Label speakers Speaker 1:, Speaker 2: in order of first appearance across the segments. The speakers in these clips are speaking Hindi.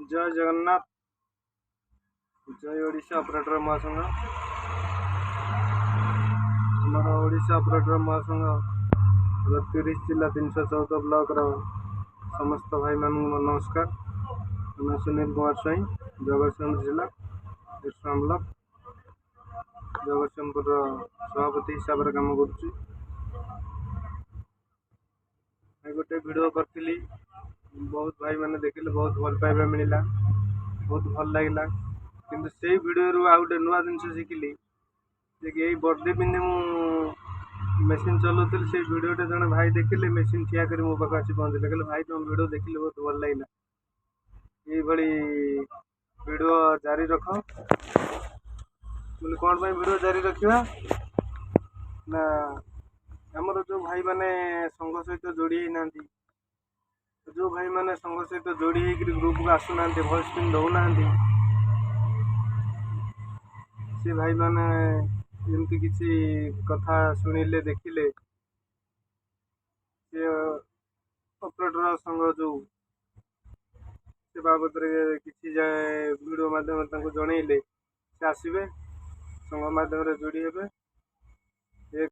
Speaker 1: जय जगन्नाथ। जय ओडिशा ऑपरेटर महासंघ। आमर ओडिशा ऑपरेटर महासंघ 30 जिला 314 ब्लॉक समस्त भाई मान नमस्कार। मैं सुनील कुमार स्वाई, जगतसिंहपुर जिला इस्लाम ब्लॉक जगतसिंहपुर सभापति हिसाब से काम कर गोटे वीडियो करी। बहुत भाई मैंने देखिले, बहुत भल पाइबा मिलला, बहुत भल लगे। किंतु से वीडियो आ गए नुआ जिन शिखिली जे कि वर्दी पिंधे मु मेसीन चलाऊल। से वीडियोटे जड़े भाई देखिले, मेसीन ठिया कर मो पाक आसी पहुँचले, कहले भाई तुम वीडियो देखिले बहुत भल लगे। ये वीडियो जारी रख। बोले कौन वीडियो जारी रखा ना आमर जो भाई मैंने संघ सहित जोड़ी ना, जो भाई मैंने संघ सहित जोड़ी ग्रुप को आसुना, भॉइस पिन दौना, से भाई मैंने एमती किसी कथा शुणिले देखिले से ऑपरेटर संघ जो से बाबद किसी जाए वीडियो माध्यम जनइले से आसबे संघ माध्यम जोड़ी हे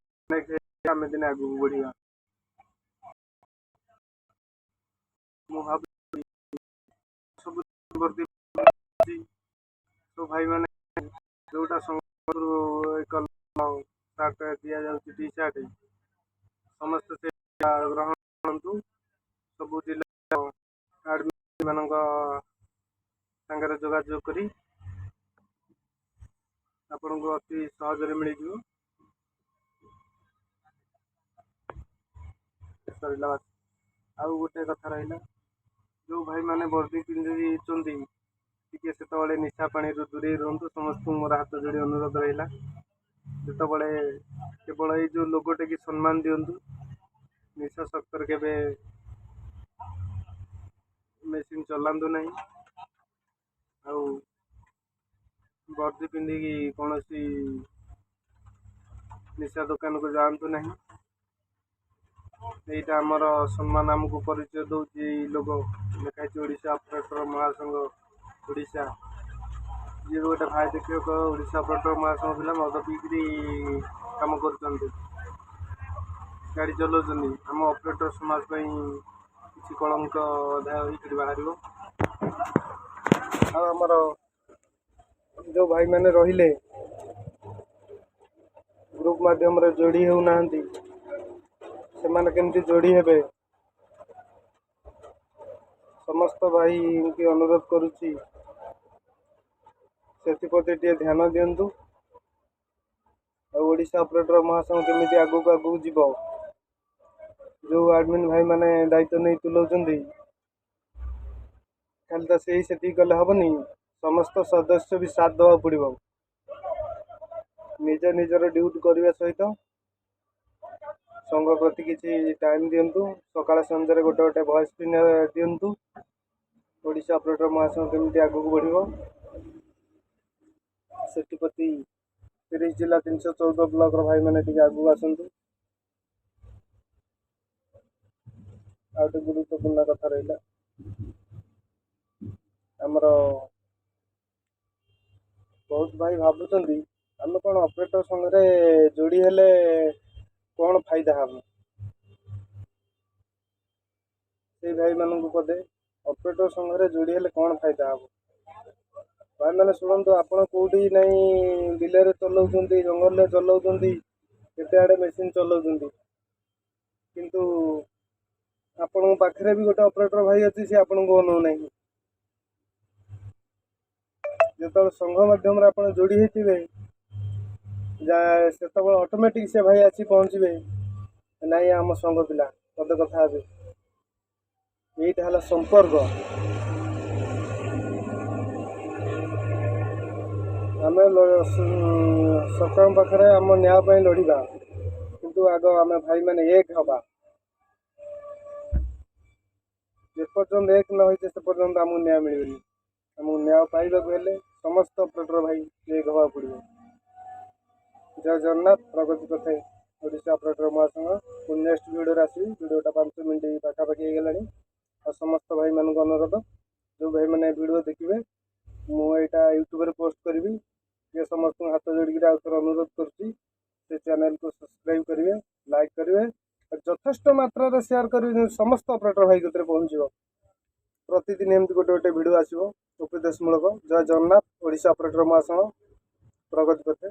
Speaker 1: आम दिन आगू बढ़ा। सब भाई मैंने जोटा सार्ट दि जाऊँगी टी सार्ट समस्त से ग्रहण करूँ। सब जिला आडमिन मान जोगाजोग करी आपण को अति सहज मिल सरला। आउ गोटे कथा रहा, जो भाई मैंने वर्दी पिंधि टी से निशा पानी दूरे रुँ। समस्त मोर हाथ जोड़ी अनुरोध रहा, जिते केवल ये लोगोटे की सम्मान दिंतु, निशा शक्तर के मेसीन चलातु ना, वर्दी पिंधिकी कौन निशा दुकान को जातु ना। यहाँ आमर सम्मान आमको परिचय दूसरी लोग लिखाई ओडिशा ऑपरेटर महासंघ ओडिशा। जी गोटे भाई देखिए ओडिशा ऑपरेटर महासंघ पिला मद पीकरी कम कर गाड़ी चलाउं। आम ऑपरेटर समाज किसी कलंक अध्याय बाहर। आमर जो भाई मैंने रहिले ग्रुप माध्यम जोड़ी होना से माने केमती जोड़ी हेबे समस्त भाई की अनुरोध करुच्ची से ध्यान दिंतु। ओडिशा ऑपरेटर महासंघ केमी आगू आगू जीव, जो आडमिन भाई मैंने दायित्व नहीं तुलाऊँच खाली तो से गले हेनी, समस्त सदस्य भी साथ देवा पड़ो। निज निजर ड्यूटी करने सहित संघ प्रति किसी टाइम दिंतु। सकाल संध्यारे गोटे गोटे वॉइस पिन दिंतु। ओडिशा ऑपरेटर महासंघ केमी आगू बढ़ो से 30 जिला 314 ब्लॉक भाई मैंने टी आगू आसतु। आउटे गुरुत्वपूर्ण कथा रहा, आमर बहुत भाई भावुं आम कौन ऑपरेटर संगे जोड़ी हेले कौन फायदा हम से भाई मान पदे ऑपरेटर संगे जोड़ी हेले कौन फायदा हम। भाई मैंने शुणु, आपड़ कौटी नहीं बिल चलाऊँ, जंगल चलाऊँ, केते आड़े मेसीन चलाऊँ, किंतु आपण पाखे भी गोटे ऑपरेटर भाई अच्छी सी आपन को अनु ना। जो संघ माध्यम आप जोड़ी होते से ऑटोमेटिक से भाई आसी पहुँचे ना आम संघ पिला पद कथा यहीटा संपर्क। आम सरकार पाखे आम न्याय लड़वा, किंतु आग आम भाई मैंने एक हवा जेपर्यंत एक न होते से पर्यंत आमको न्याय मिलनी। आमको न्याय पाइबा हेले समस्त ऑपरेटर भाई एक हवा पड़ो। जय जगन्नाथ। प्रगति पथे ओडिशा ऑपरेटर महासंघ। पुणी नेक्स्ट वीडियो आसवि। वीडियोटा 5 मिनट पाखापाखि हो गलानी। समस्त भाई मान अनुरोध जो भाई मैंने वीडियो देखिए मुझा यूट्यूब पोस्ट करी ये समस्त हाथ जोड़ी आउ थे अनुरोध करुँच से चैनल को सब्सक्राइब करेंगे लाइक करेंगे और यथेष्ट मात्रा शेयर करेंगे समस्त ऑपरेटर भाई कतरे पहुँचो प्रतिदिन एमती गोटे गोटे वीडियो आसो उपदेशमूलक जय जगन्नाथ ओडिशा ऑपरेटर महासंघ प्रगति पथे।